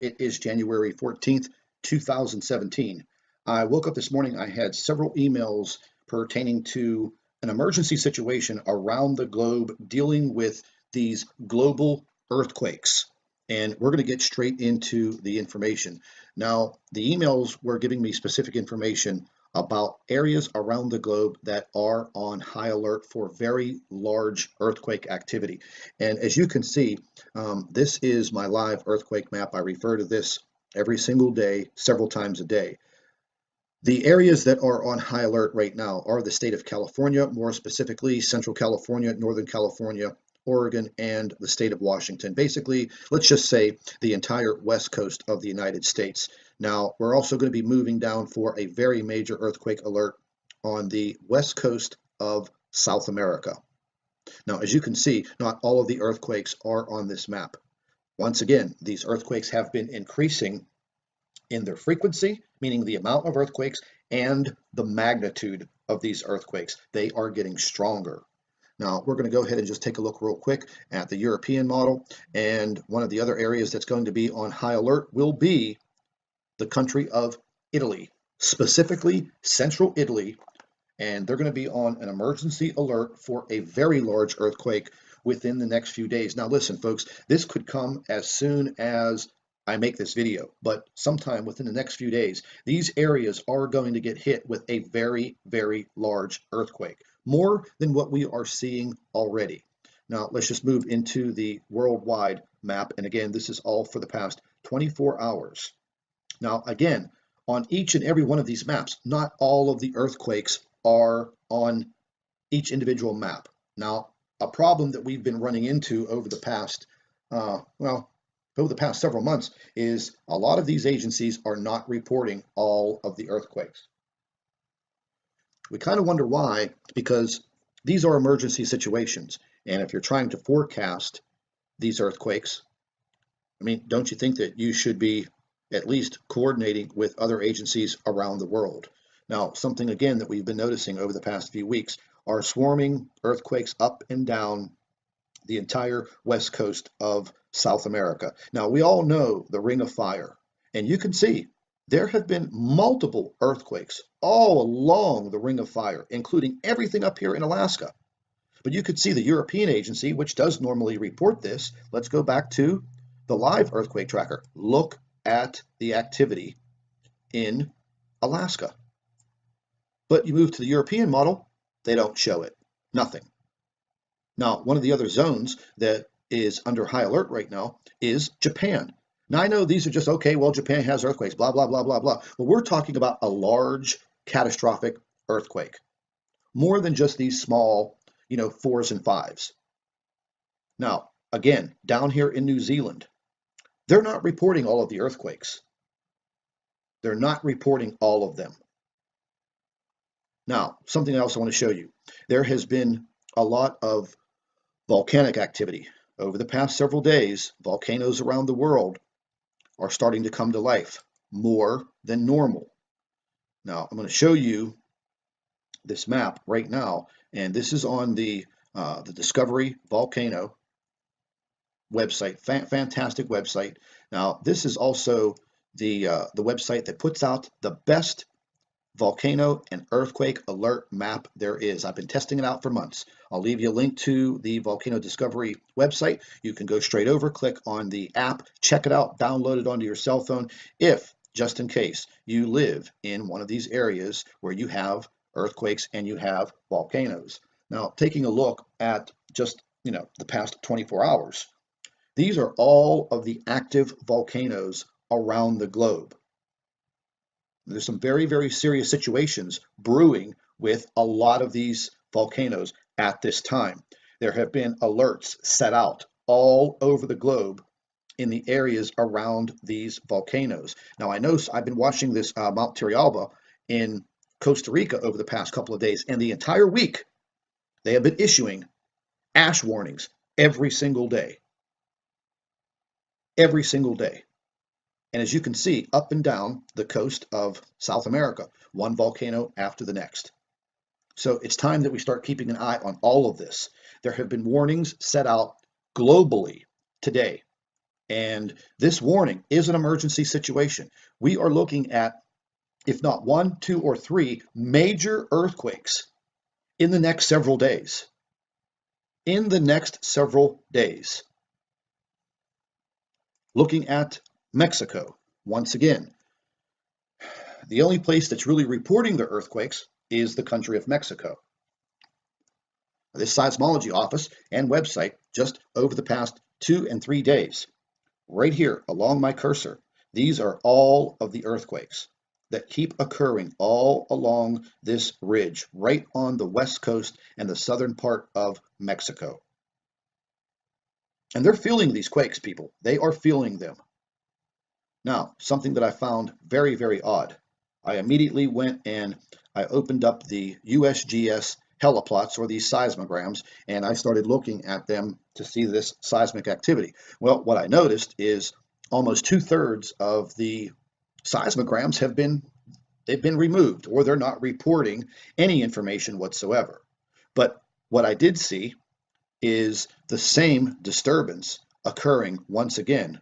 It is January 14th, 2017. I woke up this morning, I had several emails pertaining to an emergency situation around the globe dealing with these global earthquakes. And we're going to get straight into the information. Now, the emails were giving me specific information about areas around the globe that are on high alert for very large earthquake activity. And as you can see, this is my live earthquake map. I refer to this every single day, several times a day. The areas that are on high alert right now are the state of California, more specifically Central California, Northern California, Oregon, and the state of Washington. Basically, let's just say the entire west coast of the United States. Now, we're also going to be moving down for a very major earthquake alert on the west coast of South America. Now, as you can see, not all of the earthquakes are on this map. Once again, these earthquakes have been increasing in their frequency, meaning the amount of earthquakes, and the magnitude of these earthquakes. They are getting stronger. Now, we're going to go ahead and just take a look real quick at the European model. And one of the other areas that's going to be on high alert will be the country of Italy, specifically central Italy. And they're going to be on an emergency alert for a very large earthquake within the next few days. Now, listen, folks, this could come as soon as I make this video, but sometime within the next few days, these areas are going to get hit with a very, very large earthquake, more than what we are seeing already. Now, let's just move into the worldwide map. And again, this is all for the past 24 hours. Now, again, on each and every one of these maps, not all of the earthquakes are on each individual map. Now, a problem that we've been running into over the past, over the past several months is a lot of these agencies are not reporting all of the earthquakes. We kind of wonder why, because these are emergency situations. And if you're trying to forecast these earthquakes, I mean, don't you think that you should be at least coordinating with other agencies around the world? Now, something again that we've been noticing over the past few weeks are swarming earthquakes up and down the entire west coast of South America. Now, we all know the Ring of Fire, and you can see there have been multiple earthquakes all along the Ring of Fire, including everything up here in Alaska. But you could see the European agency, which does normally report this. Let's go back to the live earthquake tracker. Look at the activity in Alaska. But you move to the European model, they don't show it. Nothing. Now, one of the other zones that is under high alert right now is Japan. Now, I know these are just, okay, well, Japan has earthquakes, blah, blah, blah, blah, blah. But we're talking about a large catastrophic earthquake, more than just these small, fours and fives. Now, again, down here in New Zealand, they're not reporting all of the earthquakes. They're not reporting all of them. Now, something else I want to show you. There has been a lot of volcanic activity. Over the past several days, volcanoes around the world are starting to come to life more than normal. Now, I'm going to show you this map right now, and this is on the Discovery Volcano website. Fantastic website. Now, this is also the website that puts out the best volcano and earthquake alert map there is. I've been testing it out for months. I'll leave you a link to the Volcano Discovery website. You can go straight over, click on the app, check it out, download it onto your cell phone if, just in case, you live in one of these areas where you have earthquakes and you have volcanoes. Now, taking a look at just, the past 24 hours, these are all of the active volcanoes around the globe. There's some very, very serious situations brewing with a lot of these volcanoes at this time. There have been alerts set out all over the globe in the areas around these volcanoes. Now, I know I've been watching this Mount Turrialba in Costa Rica over the past couple of days, and the entire week they have been issuing ash warnings every single day. Every single day. And as you can see, up and down the coast of South America, one volcano after the next. So it's time that we start keeping an eye on all of this. There have been warnings set out globally today And this warning is an emergency situation. We are looking at, if not one, two, or three major earthquakes in the next several days. In the next several days. Looking at Mexico, once again, the only place that's really reporting the earthquakes is the country of Mexico. This seismology office and website, just over the past 2 and 3 days, right here along my cursor, these are all of the earthquakes that keep occurring all along this ridge, right on the west coast and the southern part of Mexico. And they're feeling these quakes, people. They are feeling them. Now, something that I found very, very odd. I immediately went and I opened up the USGS heliplots, or these seismograms, and I started looking at them to see this seismic activity. Well, what I noticed is almost 2/3 of the seismograms they've been removed, or they're not reporting any information whatsoever. But what I did see is the same disturbance occurring once again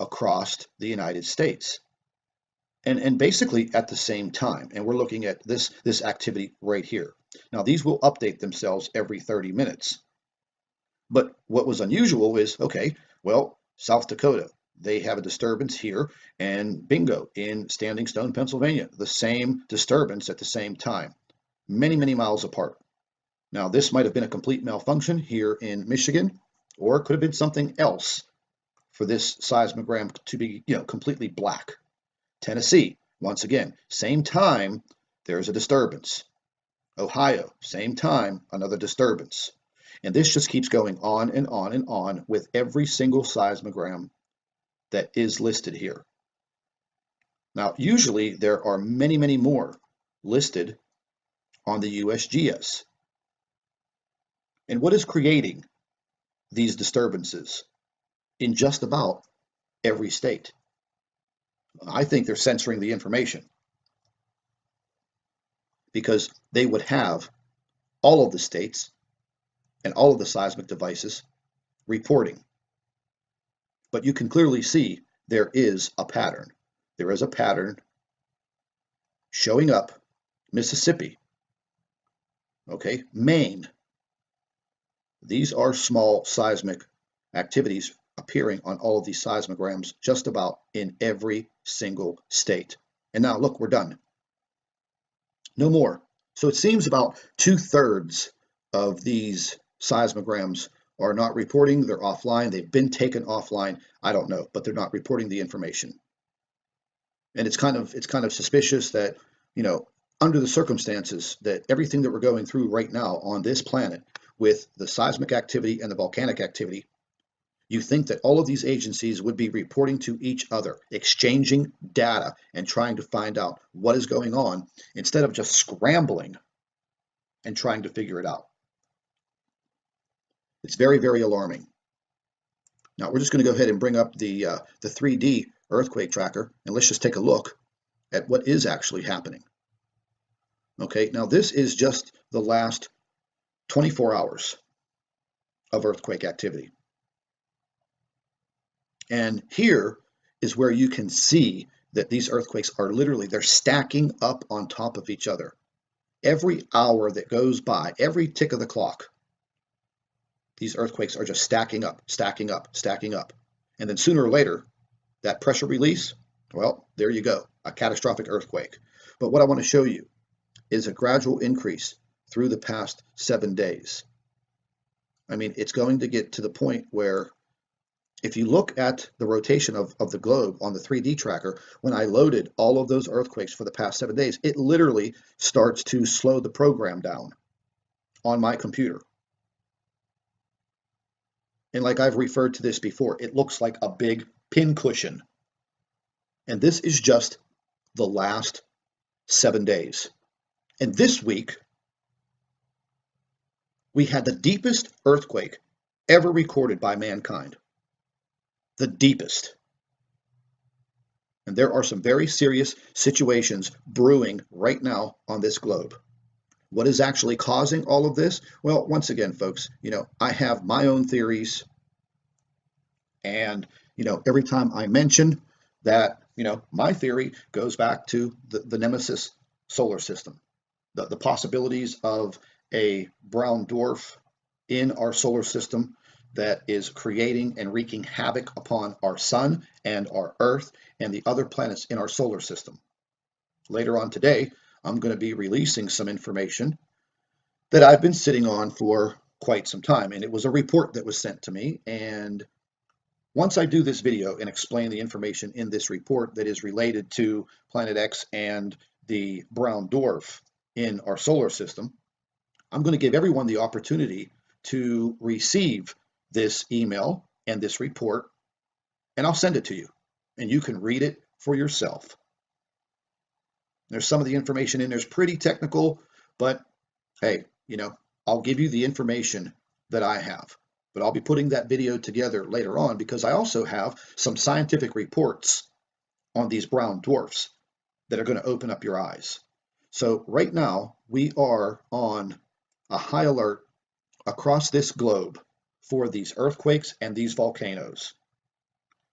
across the United States. And basically at the same time. And we're looking at this activity right here. Now, these will update themselves every 30 minutes. But what was unusual is, okay, well, South Dakota, they have a disturbance here, and bingo, in Standing Stone, Pennsylvania, the same disturbance at the same time, many, many miles apart. Now, this might have been a complete malfunction here in Michigan, or it could have been something else for this seismogram to be, completely black. Tennessee, once again, same time, there's a disturbance. Ohio, same time, another disturbance. And this just keeps going on and on and on with every single seismogram that is listed here. Now, usually there are many, many more listed on the USGS. And what is creating these disturbances in just about every state? I think they're censoring the information, because they would have all of the states and all of the seismic devices reporting. But you can clearly see there is a pattern. There is a pattern showing up. Mississippi, okay, Maine. These are small seismic activities appearing on all of these seismograms just about in every single state. And now look, we're done. No more. So it seems about 2/3 of these seismograms are not reporting. They're offline. They've been taken offline. I don't know, but they're not reporting the information. And it's kind of suspicious that, under the circumstances that everything that we're going through right now on this planet with the seismic activity and the volcanic activity, you think that all of these agencies would be reporting to each other, exchanging data and trying to find out what is going on, instead of just scrambling and trying to figure it out. It's very, very alarming. Now, we're just going to go ahead and bring up the 3D earthquake tracker, and let's just take a look at what is actually happening. Okay, now this is just the last 24 hours of earthquake activity. And here is where you can see that these earthquakes are literally, they're stacking up on top of each other. Every hour that goes by, every tick of the clock, these earthquakes are just stacking up, stacking up, stacking up. And then sooner or later, that pressure release, well, there you go, a catastrophic earthquake. But what I want to show you is a gradual increase through the past 7 days. I mean, it's going to get to the point where, if you look at the rotation of the globe on the 3D tracker, when I loaded all of those earthquakes for the past 7 days, it literally starts to slow the program down on my computer. And like I've referred to this before, it looks like a big pincushion. And this is just the last 7 days. And this week, we had the deepest earthquake ever recorded by mankind. The deepest. And there are some very serious situations brewing right now on this globe. What is actually causing all of this? Well, once again, folks, I have my own theories, and Every time I mention that, my theory goes back to the Nemesis solar system, the possibilities of a brown dwarf in our solar system that is creating and wreaking havoc upon our sun and our Earth and the other planets in our solar system. Later on today, I'm going to be releasing some information that I've been sitting on for quite some time. And it was a report that was sent to me. And once I do this video and explain the information in this report that is related to Planet X and the brown dwarf in our solar system, I'm going to give everyone the opportunity to receive this email and this report, and I'll send it to you, and you can read it for yourself. There's some of the information in there's pretty technical, but hey, I'll give you the information that I have. But I'll be putting that video together later on because I also have some scientific reports on these brown dwarfs that are going to open up your eyes. So right now we are on a high alert across this globe for these earthquakes and these volcanoes.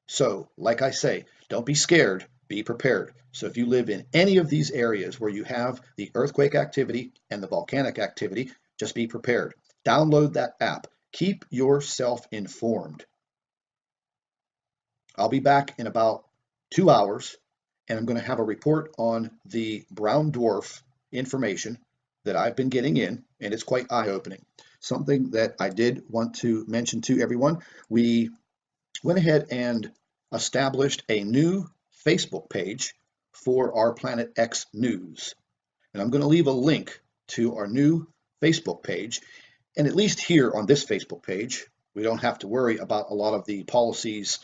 So, like I say, don't be scared, be prepared. So if you live in any of these areas where you have the earthquake activity and the volcanic activity, just be prepared. Download that app. Keep yourself informed. I'll be back in about 2 hours, and I'm going to have a report on the brown dwarf information that I've been getting in, and it's quite eye-opening. Something that I did want to mention to everyone, we went ahead and established a new Facebook page for our Planet X News. And I'm going to leave a link to our new Facebook page. And at least here on this Facebook page, we don't have to worry about a lot of the policies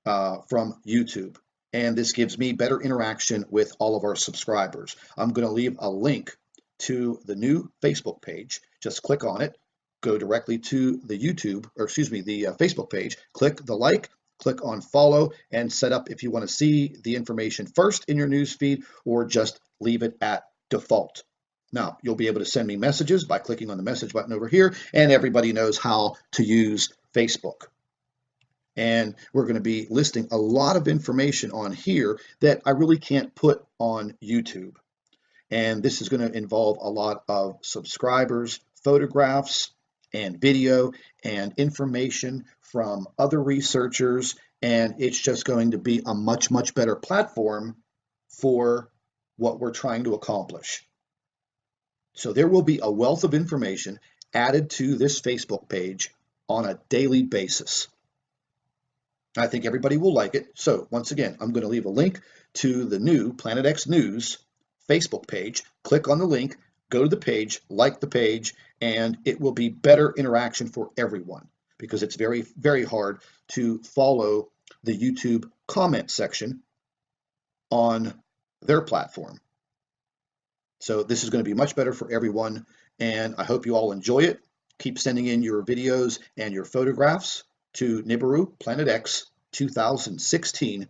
from YouTube. And this gives me better interaction with all of our subscribers. I'm going to leave a link to the new Facebook page. Just click on it, go directly to the the Facebook page, click the like, click on follow, and set up if you want to see the information first in your news feed or just leave it at default. Now, you'll be able to send me messages by clicking on the message button over here, and everybody knows how to use Facebook. And we're going to be listing a lot of information on here that I really can't put on YouTube. And this is going to involve a lot of subscribers, photographs, and video, and information from other researchers. And it's just going to be a much, much better platform for what we're trying to accomplish. So there will be a wealth of information added to this Facebook page on a daily basis. I think everybody will like it. So once again, I'm going to leave a link to the new Planet X News Facebook page. Click on the link, go to the page, like the page, and it will be better interaction for everyone because it's very, very hard to follow the YouTube comment section on their platform. So this is going to be much better for everyone, and I hope you all enjoy it. Keep sending in your videos and your photographs to Nibiru Planet X 2016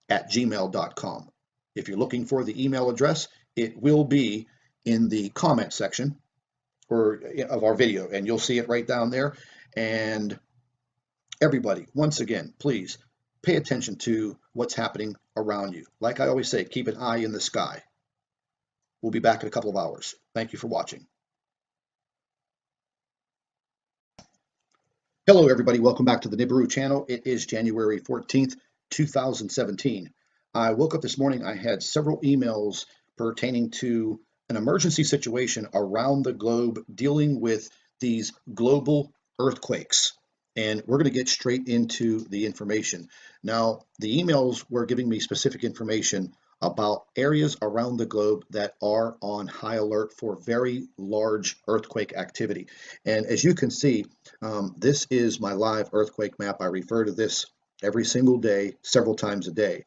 at gmail.com. If you're looking for the email address, it will be in the comment section of our video, and you'll see it right down there. And everybody, once again, please pay attention to what's happening around you. Like I always say, keep an eye in the sky. We'll be back in a couple of hours. Thank you for watching. Hello, everybody. Welcome back to the Nibiru channel. It is January 14th, 2017. I woke up this morning. I had several emails pertaining to an emergency situation around the globe dealing with these global earthquakes. And we're going to get straight into the information. Now, the emails were giving me specific information about areas around the globe that are on high alert for very large earthquake activity. And as you can see, this is my live earthquake map. I refer to this every single day, several times a day.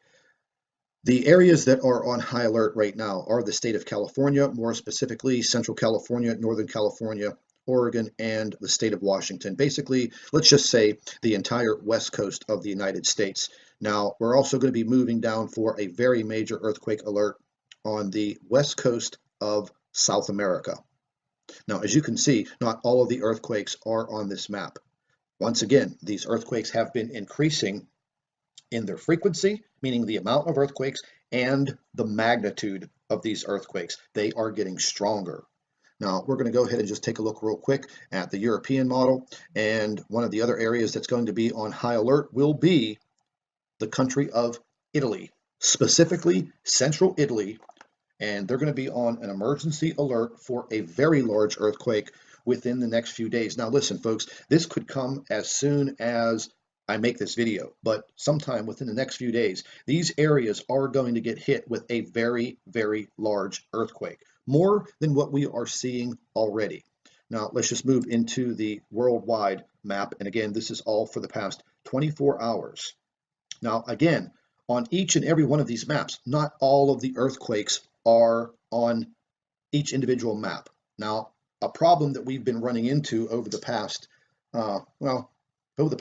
The areas that are on high alert right now are the state of California, more specifically Central California, Northern California, Oregon, and the state of Washington. Basically, let's just say the entire west coast of the United States. Now, we're also going to be moving down for a very major earthquake alert on the west coast of South America. Now, as you can see, not all of the earthquakes are on this map. Once again, these earthquakes have been increasing in their frequency, meaning the amount of earthquakes, and the magnitude of these earthquakes. They are getting stronger. Now, we're going to go ahead and just take a look real quick at the European model. And one of the other areas that's going to be on high alert will be the country of Italy, specifically central Italy. And they're going to be on an emergency alert for a very large earthquake within the next few days. Now, listen, folks, this could come as soon as I make this video, but sometime within the next few days, these areas are going to get hit with a very, very large earthquake, more than what we are seeing already. Now, let's just move into the worldwide map. And again, this is all for the past 24 hours. Now, again, on each and every one of these maps, not all of the earthquakes are on each individual map. Now, a problem that we've been running into over the past, well,